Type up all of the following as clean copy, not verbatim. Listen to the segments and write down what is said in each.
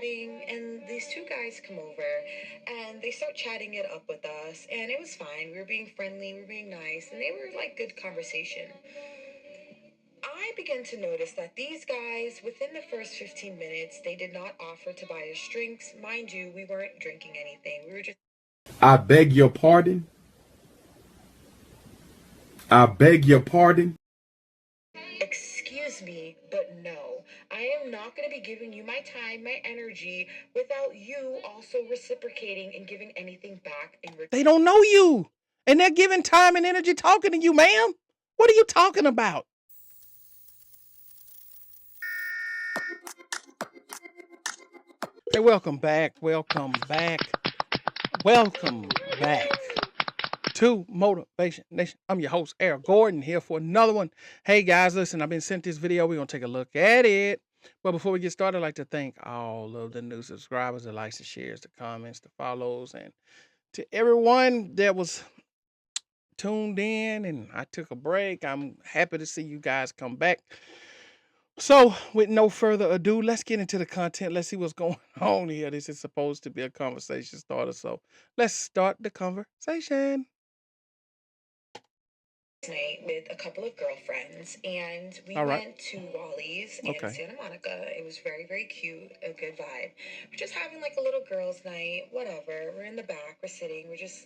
And these two guys come over and they start chatting it up with us, and it was fine. We were being friendly, we were being nice, and they were like good conversation. I began to notice that these guys, within the first 15 minutes, they did not offer to buy us drinks. Mind you, we weren't drinking anything. We were just. I beg your pardon. I beg your pardon. Excuse me, but no. I am not going to be giving you my time, my energy, without you also reciprocating and giving anything back in return. They don't know you. And they're giving time and energy talking to you, ma'am. What are you talking about? Hey, welcome back. Welcome back. Welcome back to Motivation Nation. I'm your host, Air Gordon, here for another one. Hey, guys, listen, I've been sent this video. We're going to take a look at it. But before we get started, I'd like to thank all of the new subscribers, the likes, the shares, the comments, the follows, and to everyone that was tuned in and I took a break. I'm happy to see you guys come back. So, with no further ado, let's get into the content. Let's see what's going on here. This is supposed to be a conversation starter, so let's start the conversation. Night with a couple of girlfriends, and we All right. went to Wally's in Okay. Santa Monica. It was very, very cute, a good vibe. We're just having like a little girls' night, whatever. We're in the back, we're sitting, we're just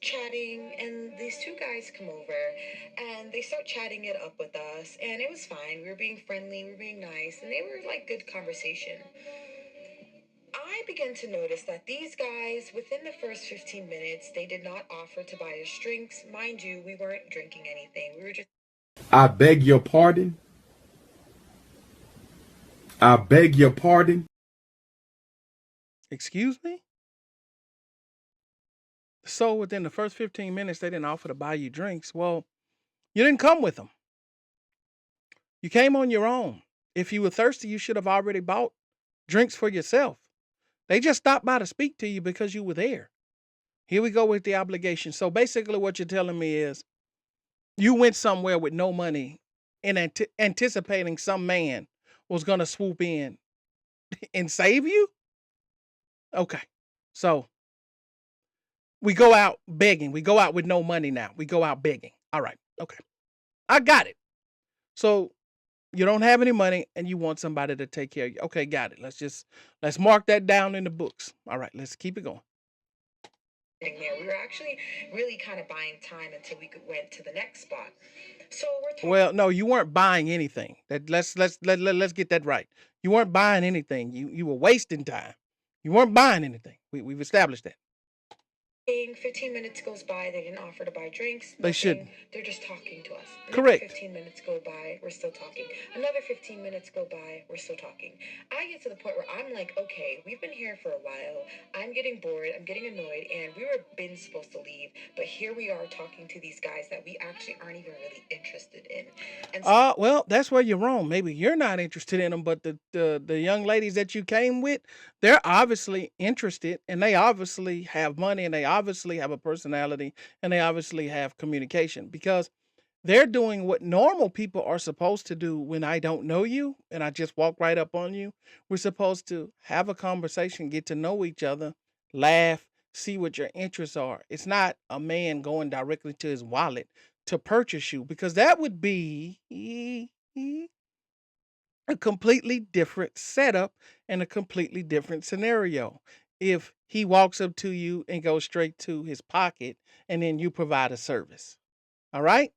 chatting, and these two guys come over and they start chatting it up with us, and it was fine. We were being friendly, we were being nice, and they were like good conversation. I began to notice that these guys, within the first 15 minutes, they did not offer to buy us drinks. Mind you, we weren't drinking anything. We were just. I beg your pardon. I beg your pardon. Excuse me? So, within the first 15 minutes, they didn't offer to buy you drinks. Well, you didn't come with them. You came on your own. If you were thirsty, you should have already bought drinks for yourself. They just stopped by to speak to you because you were there. Here we go with the obligation. So basically what you're telling me is you went somewhere with no money and anticipating some man was going to swoop in and save you? Okay. So we go out begging. We go out with no money now. We go out begging. All right. Okay. I got it. So you don't have any money and you want somebody to take care of you. Okay, got it. Let's mark that down in the books. All right, let's keep it going. There. We were actually really kind of buying time until we went to the next spot. So we're talking. Well, no, you weren't buying anything. Let's get that right. You weren't buying anything. You were wasting time. You weren't buying anything. We've established that. 15 minutes goes by, they didn't offer to buy drinks. They Nothing. shouldn't. They're just talking to us. Correct. 15 minutes go by, we're still talking. Another 15 minutes go by, we're still talking. I get to the point where I'm like, okay, we've been here for a while. I'm getting bored, I'm getting annoyed, and we were been supposed to leave, but here we are talking to these guys that we actually aren't even really interested in. And so, Well, that's where you're wrong. Maybe you're not interested in them, but the young ladies that you came with, they're obviously interested, and they obviously have money, and they obviously have a personality, and they obviously have communication because they're doing what normal people are supposed to do when I don't know you and I just walk right up on you. We're supposed to have a conversation, get to know each other, laugh, see what your interests are. It's not a man going directly to his wallet to purchase you because that would be a completely different setup and a completely different scenario. If he walks up to you and goes straight to his pocket and then you provide a service. All right?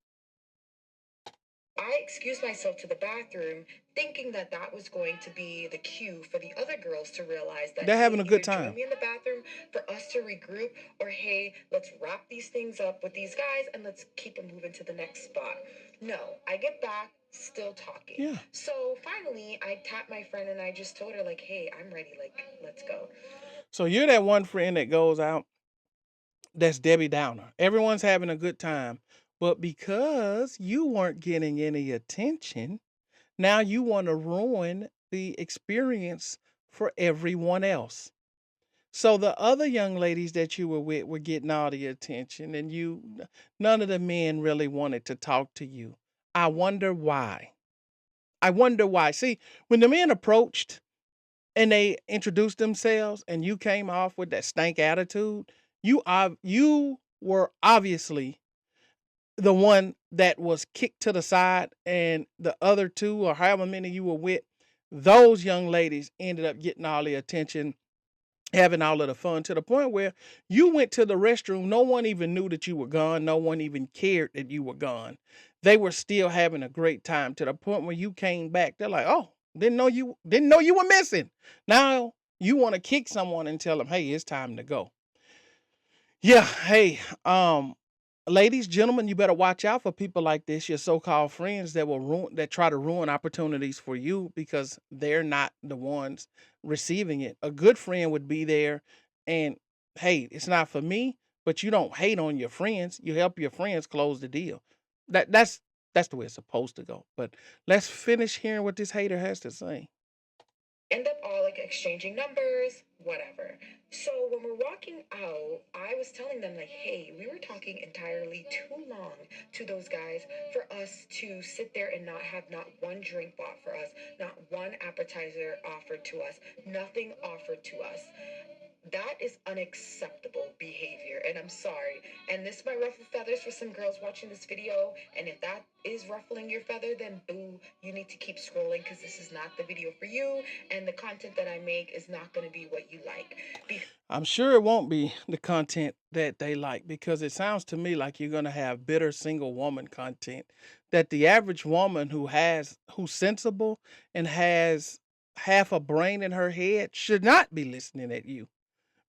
I excused myself to the bathroom, thinking that that was going to be the cue for the other girls to realize that They're hey, having a good either time. join me in the bathroom for us to regroup, or hey, let's wrap these things up with these guys and let's keep it moving to the next spot. No, I get back, still talking. Yeah. So finally, I tapped my friend and I just told her like, hey, I'm ready. Like, let's go. So you're that one friend that goes out that's Debbie Downer. Everyone's having a good time. But because you weren't getting any attention, now you want to ruin the experience for everyone else. So the other young ladies that you were with were getting all the attention, and none of the men really wanted to talk to you. I wonder why. I wonder why. See, when the men approached, and they introduced themselves and you came off with that stank attitude, you were obviously the one that was kicked to the side, and the other two or however many you were with, those young ladies ended up getting all the attention, having all of the fun, to the point where you went to the restroom. No one even knew that you were gone. No one even cared that you were gone. They were still having a great time, to the point when you came back. They're like, "Oh, didn't know you were missing." Now you want to kick someone and tell them, "Hey, it's time to go." Yeah, hey, ladies, gentlemen, you better watch out for people like this, your so-called friends that try to ruin opportunities for you because they're not the ones receiving it. A good friend would be there and, hey, it's not for me, but you don't hate on your friends. You help your friends close the deal. That's the way it's supposed to go. But let's finish hearing what this hater has to say. End up all like exchanging numbers, whatever. So when we're walking out, I was telling them, like, hey, we were talking entirely too long to those guys for us to sit there and not have not one drink bought for us, not one appetizer offered to us, nothing offered to us. That is unacceptable behavior, and I'm sorry. And this might ruffle feathers for some girls watching this video, and if that is ruffling your feather, then boo, you need to keep scrolling because this is not the video for you, and the content that I make is not going to be what you like. I'm sure it won't be the content that they like, because it sounds to me like you're going to have bitter single woman content that the average woman who's sensible and has half a brain in her head should not be listening at you,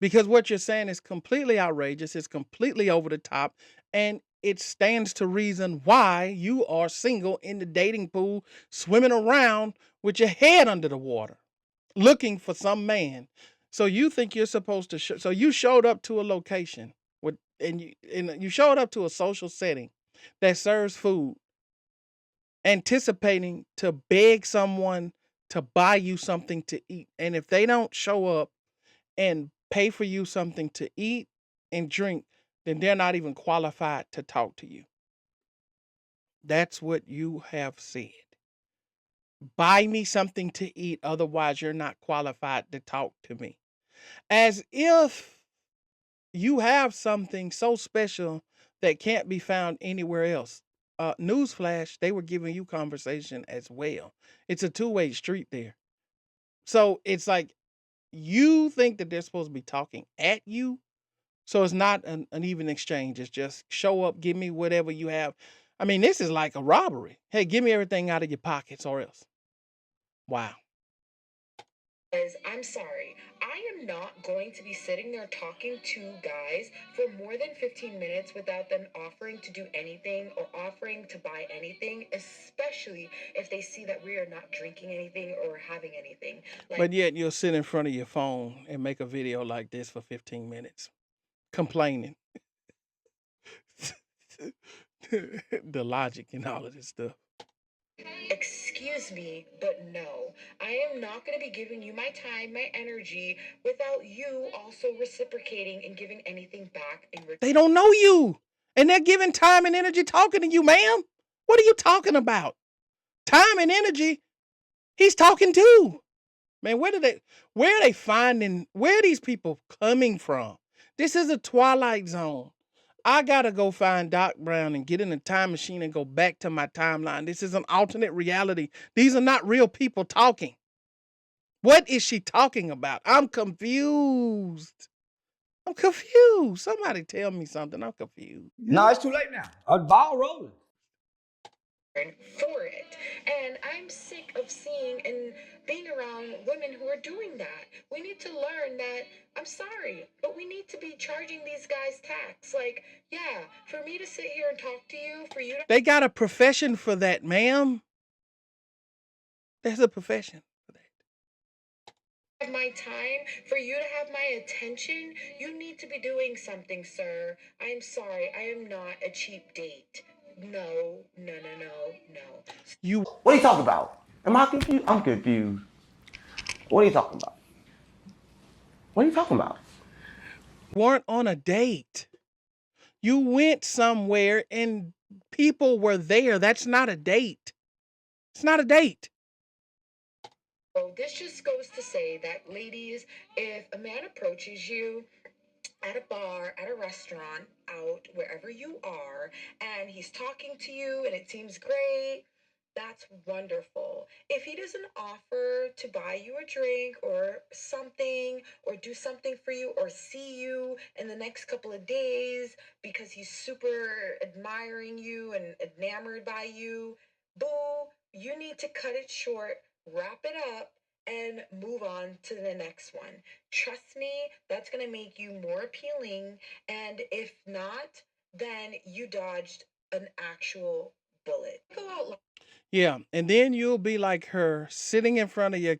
because what you're saying is completely outrageous. It's completely over the top, and it stands to reason why you are single in the dating pool, swimming around with your head under the water, looking for some man. So you think you're supposed to so you showed up to a location and you showed up to a social setting that serves food, anticipating to beg someone to buy you something to eat. And if they don't show up and pay for you something to eat and drink, then they're not even qualified to talk to you. That's what you have said. Buy me something to eat, otherwise you're not qualified to talk to me. As if you have something so special that can't be found anywhere else. Newsflash, they were giving you conversation as well. It's a two-way street there. So it's like you think that they're supposed to be talking at you. So it's not an even exchange. It's just show up, give me whatever you have. I mean, this is like a robbery. Hey, give me everything out of your pockets or else. Wow. I'm sorry, I am not going to be sitting there talking to guys for more than 15 minutes without them offering to do anything or offering to buy anything, especially if they see that we are not drinking anything or having anything. But yet you'll sit in front of your phone and make a video like this for 15 minutes complaining. The logic and all of this stuff. Excuse me, but no, I am not going to be giving you my time, my energy, without you also reciprocating and giving anything back in return. They don't know you, and they're giving time and energy talking to you, ma'am. What are you talking about? Time and energy, he's talking too. Man, where are these people coming from? This is a Twilight Zone. I gotta go find Doc Brown and get in a time machine and go back to my timeline. This is an alternate reality. These are not real people talking. What is she talking about? I'm confused. Somebody tell me something. I'm confused. No, it's too late now. A ball rolling. For it. And I'm sick of seeing and being around women who are doing that. We need to learn that, I'm sorry, but we need to be charging these guys tax. Like, yeah, for me to sit here and talk to you, for you to They got a profession for that, ma'am. There's a profession for that. have my time, for you to have my attention, you need to be doing something, sir. I'm sorry, I am not a cheap date. No. What are you talking about? Am I confused? I'm confused. What are you talking about? What are you talking about? Weren't on a date. You went somewhere and people were there. That's not a date. It's not a date. So this just goes to say that, ladies, if a man approaches you at a bar, at a restaurant, out, wherever you are, and he's talking to you and it seems great, that's wonderful. If he doesn't offer to buy you a drink or something, or do something for you, or see you in the next couple of days because he's super admiring you and enamored by you, boo, you need to cut it short, wrap it up, and move on to the next one. Trust me, that's going to make you more appealing. And if not, then you dodged an actual bullet. Go out. Yeah, and then you'll be like her, sitting in front of your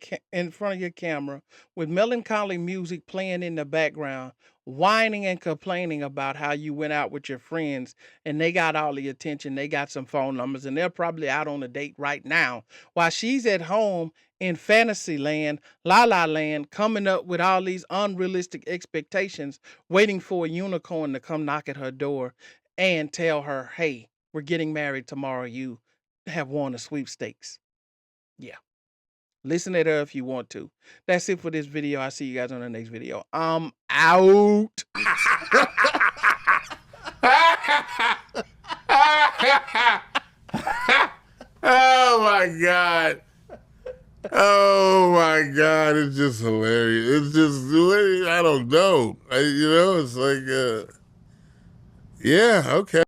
camera with melancholy music playing in the background, whining and complaining about how you went out with your friends and they got all the attention, they got some phone numbers, and they're probably out on a date right now, while she's at home in fantasy land, la la land, coming up with all these unrealistic expectations, waiting for a unicorn to come knock at her door and tell her, "Hey, we're getting married tomorrow. You have won the sweepstakes." Yeah. Listen at her if you want to. That's it for this video. I'll see you guys on the next video. I'm out. Oh my God. Oh my God. It's just hilarious. It's just, I don't know. It's like, yeah, okay.